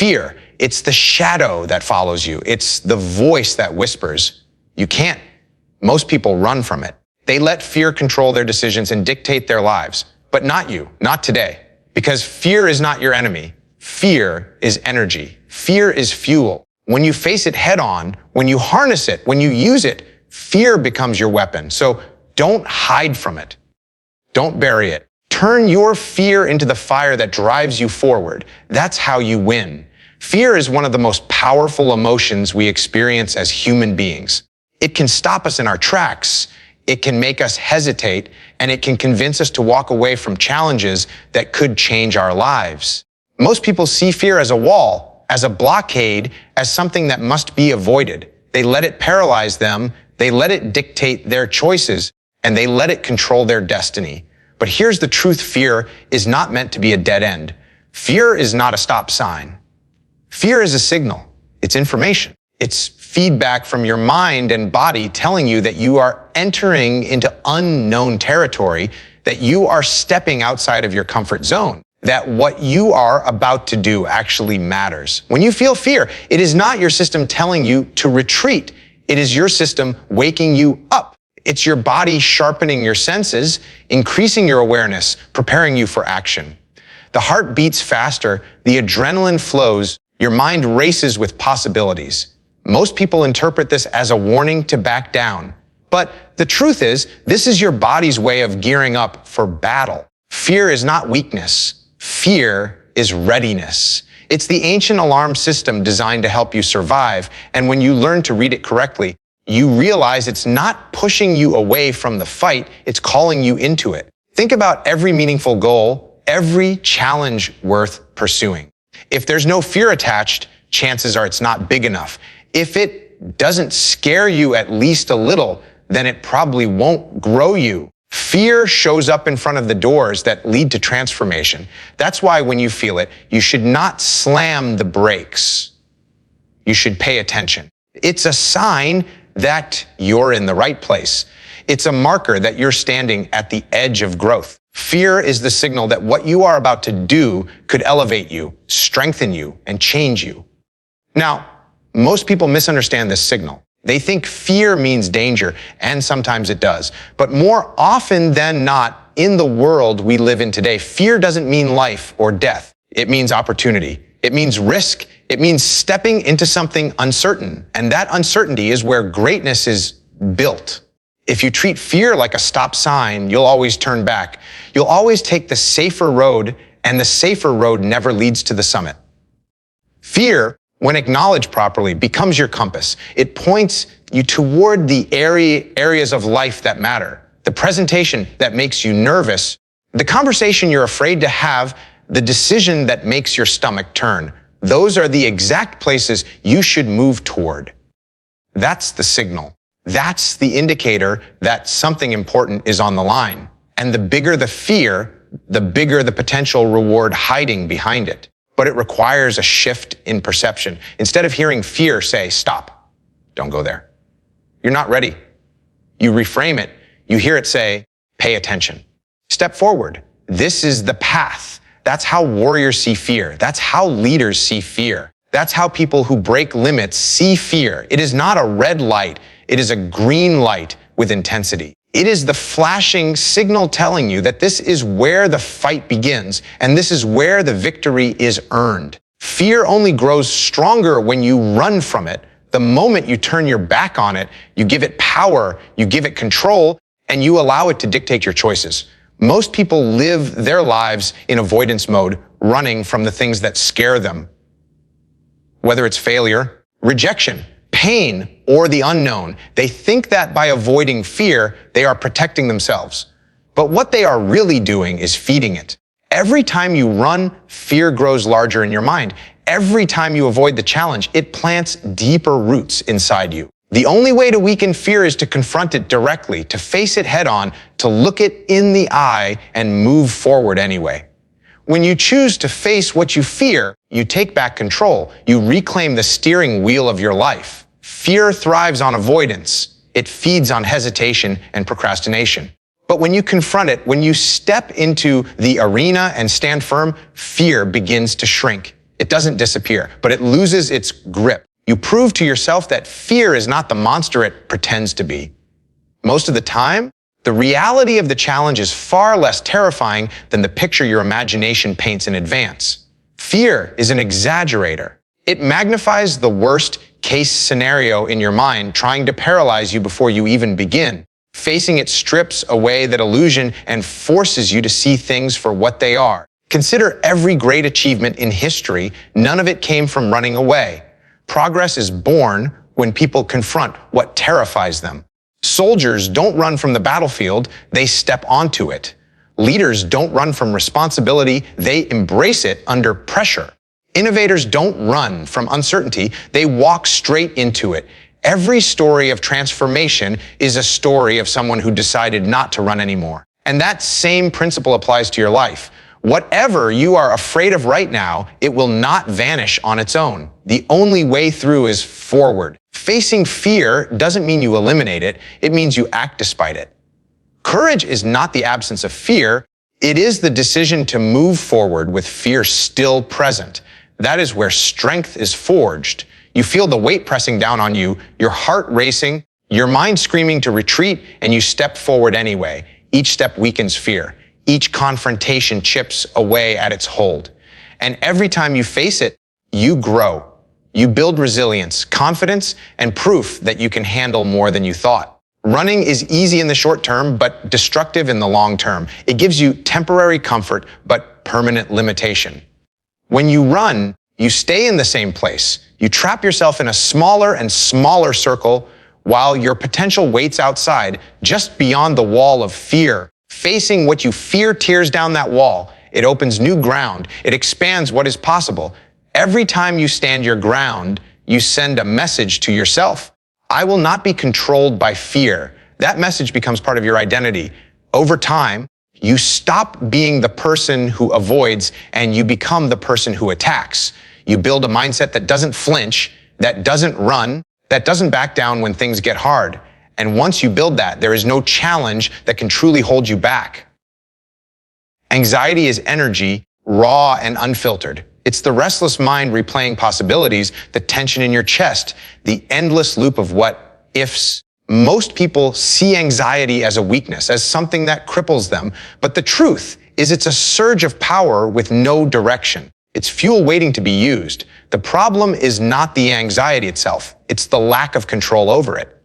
fear. It's the shadow that follows you. It's the voice that whispers. You can't. Most people run from it. They let fear control their decisions and dictate their lives. But not you, not today. Because fear is not your enemy. Fear is energy. Fear is fuel. When you face it head on, when you harness it, when you use it, fear becomes your weapon. So don't hide from it. Don't bury it. Turn your fear into the fire that drives you forward. That's how you win. Fear is one of the most powerful emotions we experience as human beings. It can stop us in our tracks. It can make us hesitate, and it can convince us to walk away from challenges that could change our lives. Most people see fear as a wall, as a blockade, as something that must be avoided. They let it paralyze them, they let it dictate their choices, and they let it control their destiny. But here's the truth: fear is not meant to be a dead end. Fear is not a stop sign. Fear is a signal. It's information. It's feedback from your mind and body telling you that you are entering into unknown territory, that you are stepping outside of your comfort zone, that what you are about to do actually matters. When you feel fear, it is not your system telling you to retreat. It is your system waking you up. It's your body sharpening your senses, increasing your awareness, preparing you for action. The heart beats faster, the adrenaline flows, your mind races with possibilities. Most people interpret this as a warning to back down. But the truth is, this is your body's way of gearing up for battle. Fear is not weakness. Fear is readiness. It's the ancient alarm system designed to help you survive. And when you learn to read it correctly, you realize it's not pushing you away from the fight, it's calling you into it. Think about every meaningful goal, every challenge worth pursuing. If there's no fear attached, chances are it's not big enough. If it doesn't scare you at least a little, then it probably won't grow you. Fear shows up in front of the doors that lead to transformation. That's why when you feel it, you should not slam the brakes. You should pay attention. It's a sign that you're in the right place. It's a marker that you're standing at the edge of growth. Fear is the signal that what you are about to do could elevate you, strengthen you, and change you. Now, most people misunderstand this signal. They think fear means danger, and sometimes it does. But more often than not, in the world we live in today, fear doesn't mean life or death. It means opportunity. It means risk. It means stepping into something uncertain. And that uncertainty is where greatness is built. If you treat fear like a stop sign, you'll always turn back. You'll always take the safer road, and the safer road never leads to the summit. Fear, when acknowledged properly, becomes your compass. It points you toward the areas of life that matter, the presentation that makes you nervous, the conversation you're afraid to have, the decision that makes your stomach turn. Those are the exact places you should move toward. That's the signal. That's the indicator that something important is on the line. And the bigger the fear, the bigger the potential reward hiding behind it. But it requires a shift in perception. Instead of hearing fear say, stop, don't go there. You're not ready. You reframe it. You hear it say, pay attention. Step forward. This is the path. That's how warriors see fear. That's how leaders see fear. That's how people who break limits see fear. It is not a red light. It is a green light with intensity. It is the flashing signal telling you that this is where the fight begins, and this is where the victory is earned. Fear only grows stronger when you run from it. The moment you turn your back on it, you give it power, you give it control, and you allow it to dictate your choices. Most people live their lives in avoidance mode, running from the things that scare them. Whether it's failure, rejection, pain, or the unknown, they think that by avoiding fear, they are protecting themselves. But what they are really doing is feeding it. Every time you run, fear grows larger in your mind. Every time you avoid the challenge, it plants deeper roots inside you. The only way to weaken fear is to confront it directly, to face it head on, to look it in the eye and move forward anyway. When you choose to face what you fear, you take back control. You reclaim the steering wheel of your life. Fear thrives on avoidance. It feeds on hesitation and procrastination. But when you confront it, when you step into the arena and stand firm, fear begins to shrink. It doesn't disappear, but it loses its grip. You prove to yourself that fear is not the monster it pretends to be. Most of the time, the reality of the challenge is far less terrifying than the picture your imagination paints in advance. Fear is an exaggerator. It magnifies the worst case scenario in your mind, trying to paralyze you before you even begin. Facing it strips away that illusion and forces you to see things for what they are. Consider every great achievement in history. None of it came from running away. Progress is born when people confront what terrifies them. Soldiers don't run from the battlefield, they step onto it. Leaders don't run from responsibility, they embrace it under pressure. Innovators don't run from uncertainty, they walk straight into it. Every story of transformation is a story of someone who decided not to run anymore. And that same principle applies to your life. Whatever you are afraid of right now, it will not vanish on its own. The only way through is forward. Facing fear doesn't mean you eliminate it, it means you act despite it. Courage is not the absence of fear, it is the decision to move forward with fear still present. That is where strength is forged. You feel the weight pressing down on you, your heart racing, your mind screaming to retreat, and you step forward anyway. Each step weakens fear. Each confrontation chips away at its hold. And every time you face it, you grow. You build resilience, confidence, and proof that you can handle more than you thought. Running is easy in the short term, but destructive in the long term. It gives you temporary comfort, but permanent limitation. When you run, you stay in the same place. You trap yourself in a smaller and smaller circle while your potential waits outside, just beyond the wall of fear. Facing what you fear tears down that wall. It opens new ground. It expands what is possible. Every time you stand your ground, you send a message to yourself. I will not be controlled by fear. That message becomes part of your identity. Over time, you stop being the person who avoids and you become the person who attacks. You build a mindset that doesn't flinch, that doesn't run, that doesn't back down when things get hard. And once you build that, there is no challenge that can truly hold you back. Anxiety is energy, raw and unfiltered. It's the restless mind replaying possibilities, the tension in your chest, the endless loop of what ifs. Most people see anxiety as a weakness, as something that cripples them. But the truth is it's a surge of power with no direction. It's fuel waiting to be used. The problem is not the anxiety itself. It's the lack of control over it.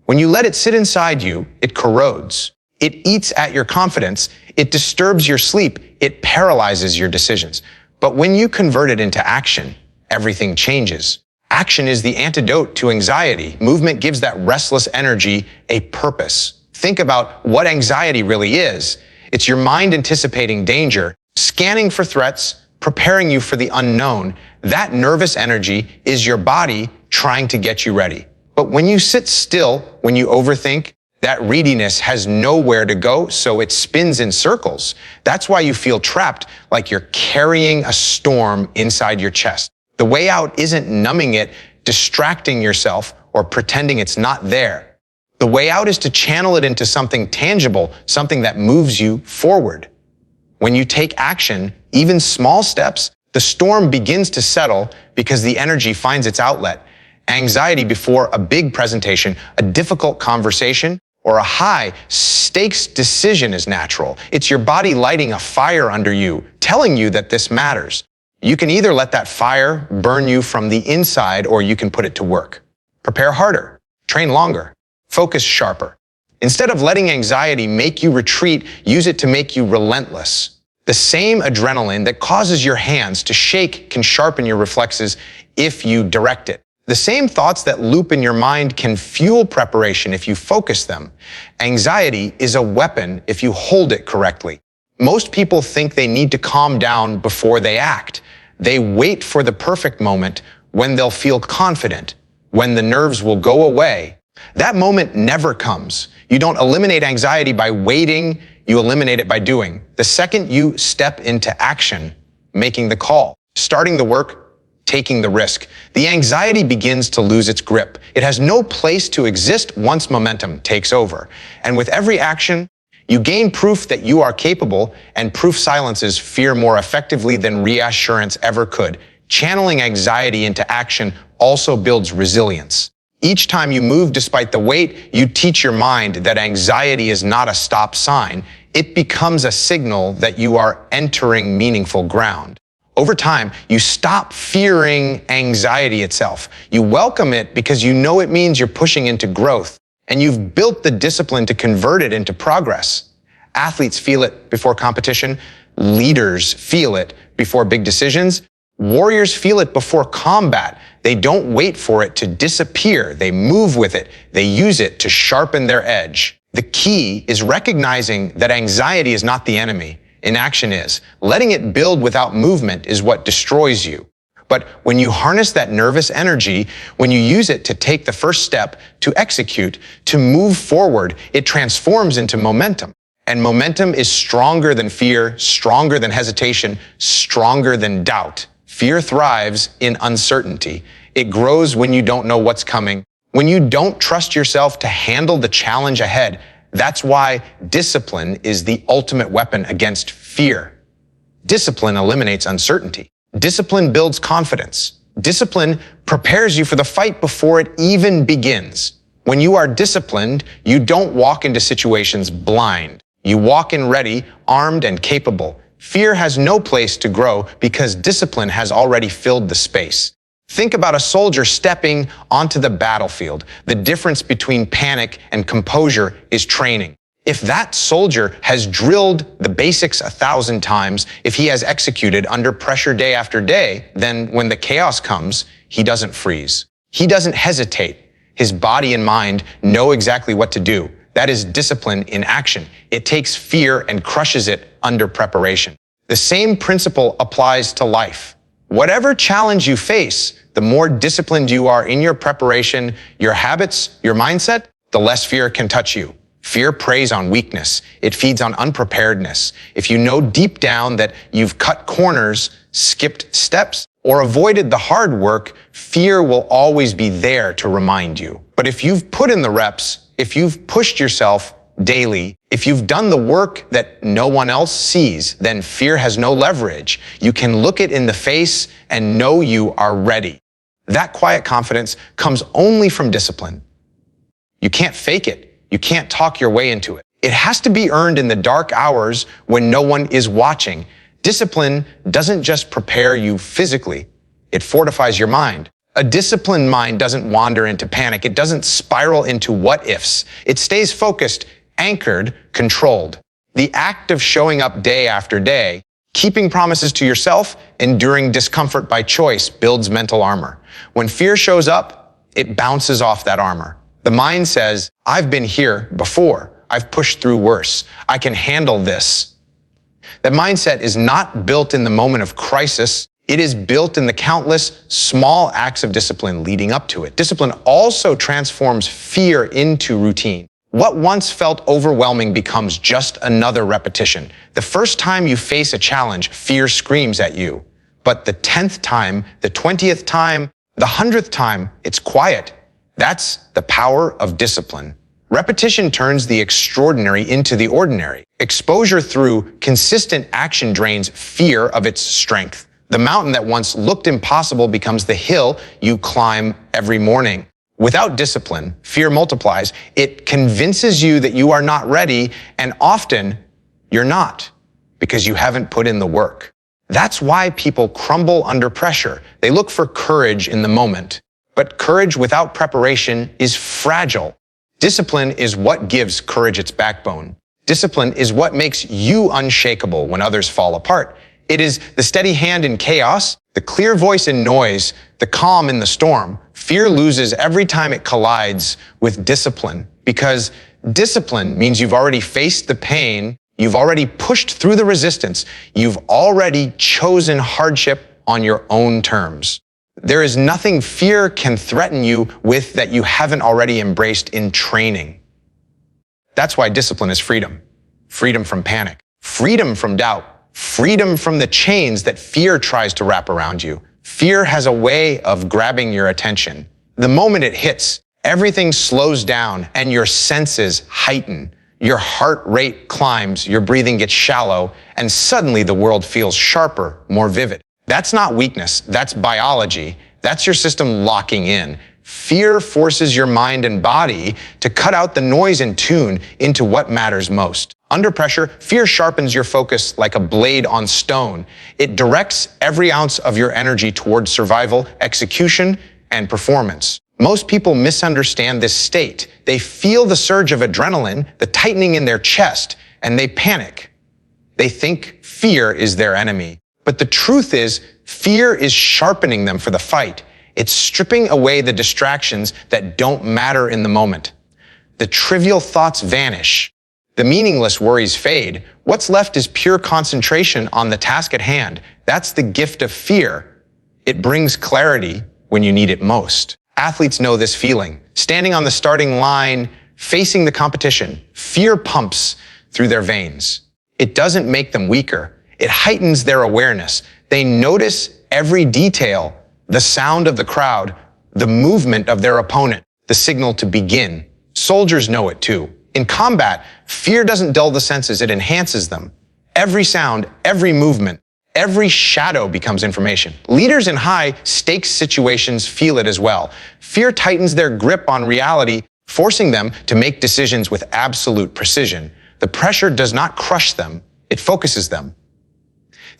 When you let it sit inside you, it corrodes. It eats at your confidence. It disturbs your sleep. It paralyzes your decisions. But when you convert it into action, everything changes. Action is the antidote to anxiety. Movement gives that restless energy a purpose. Think about what anxiety really is. It's your mind anticipating danger, scanning for threats, preparing you for the unknown. That nervous energy is your body trying to get you ready. But when you sit still, when you overthink, that readiness has nowhere to go, so it spins in circles. That's why you feel trapped, like you're carrying a storm inside your chest. The way out isn't numbing it, distracting yourself, or pretending it's not there. The way out is to channel it into something tangible, something that moves you forward. When you take action, even small steps, the storm begins to settle because the energy finds its outlet. Anxiety before a big presentation, a difficult conversation, or a high-stakes decision is natural. It's your body lighting a fire under you, telling you that this matters. You can either let that fire burn you from the inside, or you can put it to work. Prepare harder, train longer, focus sharper. Instead of letting anxiety make you retreat, use it to make you relentless. The same adrenaline that causes your hands to shake can sharpen your reflexes if you direct it. The same thoughts that loop in your mind can fuel preparation if you focus them. Anxiety is a weapon if you hold it correctly. Most people think they need to calm down before they act. They wait for the perfect moment when they'll feel confident, when the nerves will go away. That moment never comes. You don't eliminate anxiety by waiting, you eliminate it by doing. The second you step into action, making the call, starting the work, taking the risk, the anxiety begins to lose its grip. It has no place to exist once momentum takes over. And with every action, You gain proof that you are capable, and proof silences fear more effectively than reassurance ever could. Channeling anxiety into action also builds resilience. Each time you move despite the weight, you teach your mind that anxiety is not a stop sign. It becomes a signal that you are entering meaningful ground. Over time, you stop fearing anxiety itself. You welcome it because you know it means you're pushing into growth, and you've built the discipline to convert it into progress. Athletes feel it before competition. Leaders feel it before big decisions. Warriors feel it before combat. They don't wait for it to disappear. They move with it. They use it to sharpen their edge. The key is recognizing that anxiety is not the enemy. Inaction is. Letting it build without movement is what destroys you. But when you harness that nervous energy, when you use it to take the first step, to execute, to move forward, it transforms into momentum. And momentum is stronger than fear, stronger than hesitation, stronger than doubt. Fear thrives in uncertainty. It grows when you don't know what's coming, when you don't trust yourself to handle the challenge ahead. That's why discipline is the ultimate weapon against fear. Discipline eliminates uncertainty. Discipline builds confidence. Discipline prepares you for the fight before it even begins. When you are disciplined, you don't walk into situations blind. You walk in ready, armed, and capable. Fear has no place to grow because discipline has already filled the space. Think about a soldier stepping onto the battlefield. The difference between panic and composure is training. If that soldier has drilled the basics 1,000 times, if he has executed under pressure day after day, then when the chaos comes, he doesn't freeze. He doesn't hesitate. His body and mind know exactly what to do. That is discipline in action. It takes fear and crushes it under preparation. The same principle applies to life. Whatever challenge you face, the more disciplined you are in your preparation, your habits, your mindset, the less fear can touch you. Fear preys on weakness. It feeds on unpreparedness. If you know deep down that you've cut corners, skipped steps, or avoided the hard work, fear will always be there to remind you. But if you've put in the reps, if you've pushed yourself daily, if you've done the work that no one else sees, then fear has no leverage. You can look it in the face and know you are ready. That quiet confidence comes only from discipline. You can't fake it. You can't talk your way into it. It has to be earned in the dark hours when no one is watching. Discipline doesn't just prepare you physically, it fortifies your mind. A disciplined mind doesn't wander into panic. It doesn't spiral into what-ifs. It stays focused, anchored, controlled. The act of showing up day after day, keeping promises to yourself, enduring discomfort by choice builds mental armor. When fear shows up, it bounces off that armor. The mind says, I've been here before. I've pushed through worse. I can handle this. That mindset is not built in the moment of crisis. It is built in the countless small acts of discipline leading up to it. Discipline also transforms fear into routine. What once felt overwhelming becomes just another repetition. The first time you face a challenge, fear screams at you. But the 10th time, the 20th time, the 100th time, it's quiet. That's the power of discipline. Repetition turns the extraordinary into the ordinary. Exposure through consistent action drains fear of its strength. The mountain that once looked impossible becomes the hill you climb every morning. Without discipline, fear multiplies. It convinces you that you are not ready, and often you're not, because you haven't put in the work. That's why people crumble under pressure. They look for courage in the moment. But courage without preparation is fragile. Discipline is what gives courage its backbone. Discipline is what makes you unshakable when others fall apart. It is the steady hand in chaos, the clear voice in noise, the calm in the storm. Fear loses every time it collides with discipline, because discipline means you've already faced the pain, you've already pushed through the resistance, you've already chosen hardship on your own terms. There is nothing fear can threaten you with that you haven't already embraced in training. That's why discipline is freedom. Freedom from panic, freedom from doubt, freedom from the chains that fear tries to wrap around you. Fear has a way of grabbing your attention. The moment it hits, everything slows down and your senses heighten. Your heart rate climbs, your breathing gets shallow, and suddenly the world feels sharper, more vivid. That's not weakness, that's biology. That's your system locking in. Fear forces your mind and body to cut out the noise and tune into what matters most. Under pressure, fear sharpens your focus like a blade on stone. It directs every ounce of your energy towards survival, execution, and performance. Most people misunderstand this state. They feel the surge of adrenaline, the tightening in their chest, and they panic. They think fear is their enemy. But the truth is, fear is sharpening them for the fight. It's stripping away the distractions that don't matter in the moment. The trivial thoughts vanish. The meaningless worries fade. What's left is pure concentration on the task at hand. That's the gift of fear. It brings clarity when you need it most. Athletes know this feeling. Standing on the starting line, facing the competition, fear pumps through their veins. It doesn't make them weaker. It heightens their awareness. They notice every detail, the sound of the crowd, the movement of their opponent, the signal to begin. Soldiers know it too. In combat, fear doesn't dull the senses, it enhances them. Every sound, every movement, every shadow becomes information. Leaders in high-stakes situations feel it as well. Fear tightens their grip on reality, forcing them to make decisions with absolute precision. The pressure does not crush them, it focuses them.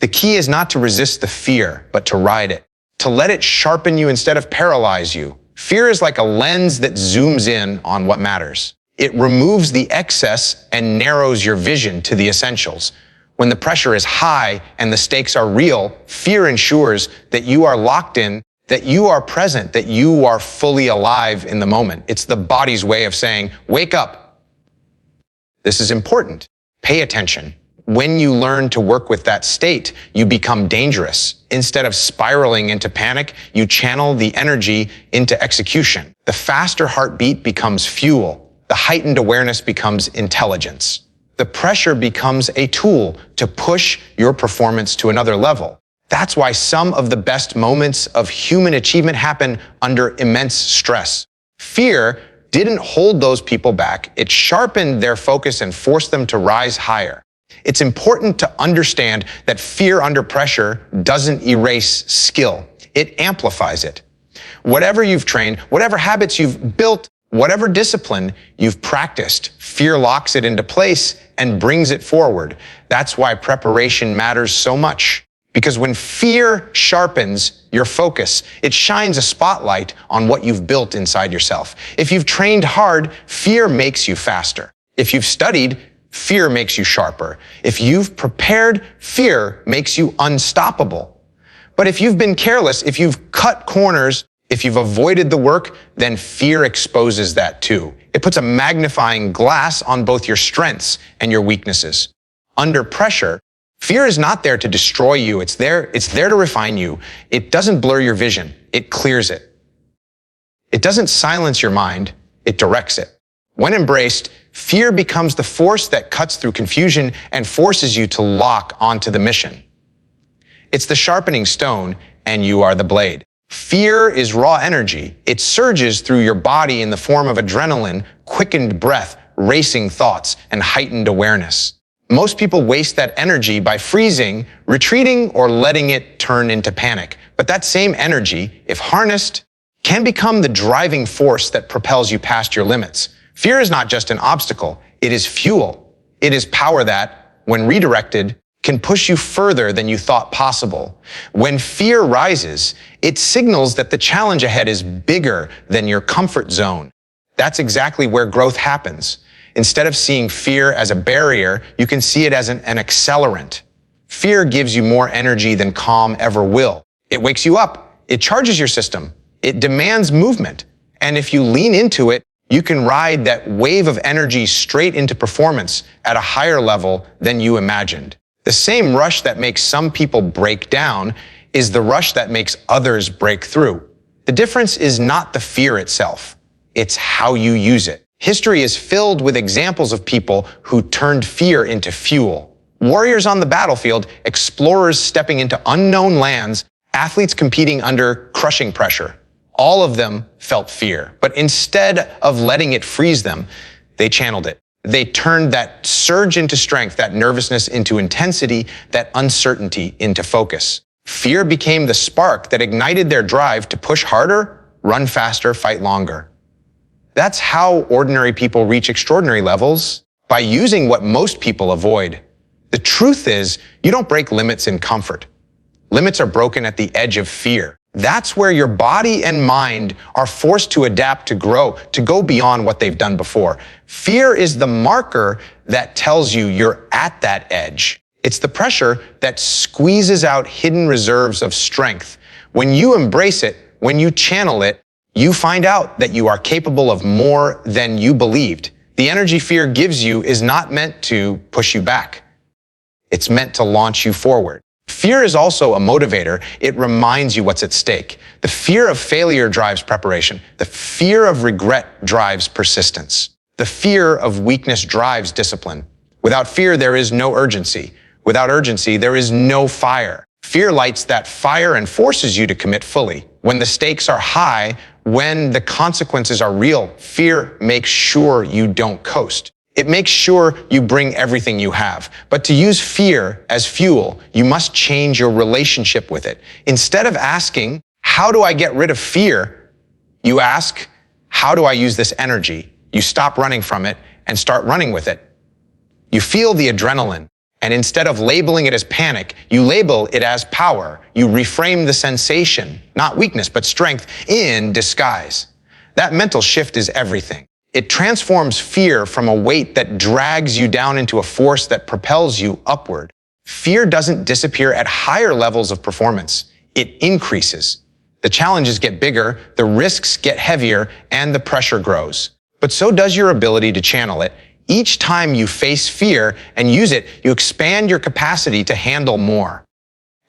The key is not to resist the fear, but to ride it. To let it sharpen you instead of paralyze you. Fear is like a lens that zooms in on what matters. It removes the excess and narrows your vision to the essentials. When the pressure is high and the stakes are real, fear ensures that you are locked in, that you are present, that you are fully alive in the moment. It's the body's way of saying, wake up. This is important. Pay attention. When you learn to work with that state, you become dangerous. Instead of spiraling into panic, you channel the energy into execution. The faster heartbeat becomes fuel. The heightened awareness becomes intelligence. The pressure becomes a tool to push your performance to another level. That's why some of the best moments of human achievement happen under immense stress. Fear didn't hold those people back. It sharpened their focus and forced them to rise higher. It's important to understand that fear under pressure doesn't erase skill. It amplifies it. Whatever you've trained, whatever habits you've built, whatever discipline you've practiced, fear locks it into place and brings it forward. That's why preparation matters so much. Because when fear sharpens your focus, it shines a spotlight on what you've built inside yourself. If you've trained hard, fear makes you faster. If you've studied, fear makes you sharper. If you've prepared, fear makes you unstoppable. But if you've been careless, if you've cut corners, if you've avoided the work, then fear exposes that too. It puts a magnifying glass on both your strengths and your weaknesses. Under pressure, fear is not there to destroy you. It's there to refine you. It doesn't blur your vision. It clears it. It doesn't silence your mind. It directs it. When embraced, fear becomes the force that cuts through confusion and forces you to lock onto the mission. It's the sharpening stone, and you are the blade. Fear is raw energy. It surges through your body in the form of adrenaline, quickened breath, racing thoughts, and heightened awareness. Most people waste that energy by freezing, retreating, or letting it turn into panic. But that same energy, if harnessed, can become the driving force that propels you past your limits. Fear is not just an obstacle, it is fuel. It is power that, when redirected, can push you further than you thought possible. When fear rises, it signals that the challenge ahead is bigger than your comfort zone. That's exactly where growth happens. Instead of seeing fear as a barrier, you can see it as an accelerant. Fear gives you more energy than calm ever will. It wakes you up. It charges your system. It demands movement. And if you lean into it, you can ride that wave of energy straight into performance at a higher level than you imagined. The same rush that makes some people break down is the rush that makes others break through. The difference is not the fear itself. It's how you use it. History is filled with examples of people who turned fear into fuel. Warriors on the battlefield, explorers stepping into unknown lands, athletes competing under crushing pressure. All of them felt fear, but instead of letting it freeze them, they channeled it. They turned that surge into strength, that nervousness into intensity, that uncertainty into focus. Fear became the spark that ignited their drive to push harder, run faster, fight longer. That's how ordinary people reach extraordinary levels, by using what most people avoid. The truth is, you don't break limits in comfort. Limits are broken at the edge of fear. That's where your body and mind are forced to adapt, to grow, to go beyond what they've done before. Fear is the marker that tells you you're at that edge. It's the pressure that squeezes out hidden reserves of strength. When you embrace it, when you channel it, you find out that you are capable of more than you believed. The energy fear gives you is not meant to push you back. It's meant to launch you forward. Fear is also a motivator. It reminds you what's at stake. The fear of failure drives preparation. The fear of regret drives persistence. The fear of weakness drives discipline. Without fear, there is no urgency. Without urgency, there is no fire. Fear lights that fire and forces you to commit fully. When the stakes are high, when the consequences are real, fear makes sure you don't coast. It makes sure you bring everything you have. But to use fear as fuel, you must change your relationship with it. Instead of asking, how do I get rid of fear? You ask, how do I use this energy? You stop running from it and start running with it. You feel the adrenaline, and instead of labeling it as panic, you label it as power. You reframe the sensation, not weakness, but strength in disguise. That mental shift is everything. It transforms fear from a weight that drags you down into a force that propels you upward. Fear doesn't disappear at higher levels of performance. It increases. The challenges get bigger, the risks get heavier, and the pressure grows. But so does your ability to channel it. Each time you face fear and use it, you expand your capacity to handle more.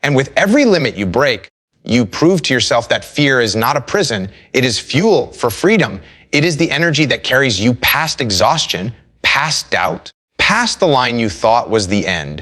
And with every limit you break, you prove to yourself that fear is not a prison. It is fuel for freedom. It is the energy that carries you past exhaustion, past doubt, past the line you thought was the end.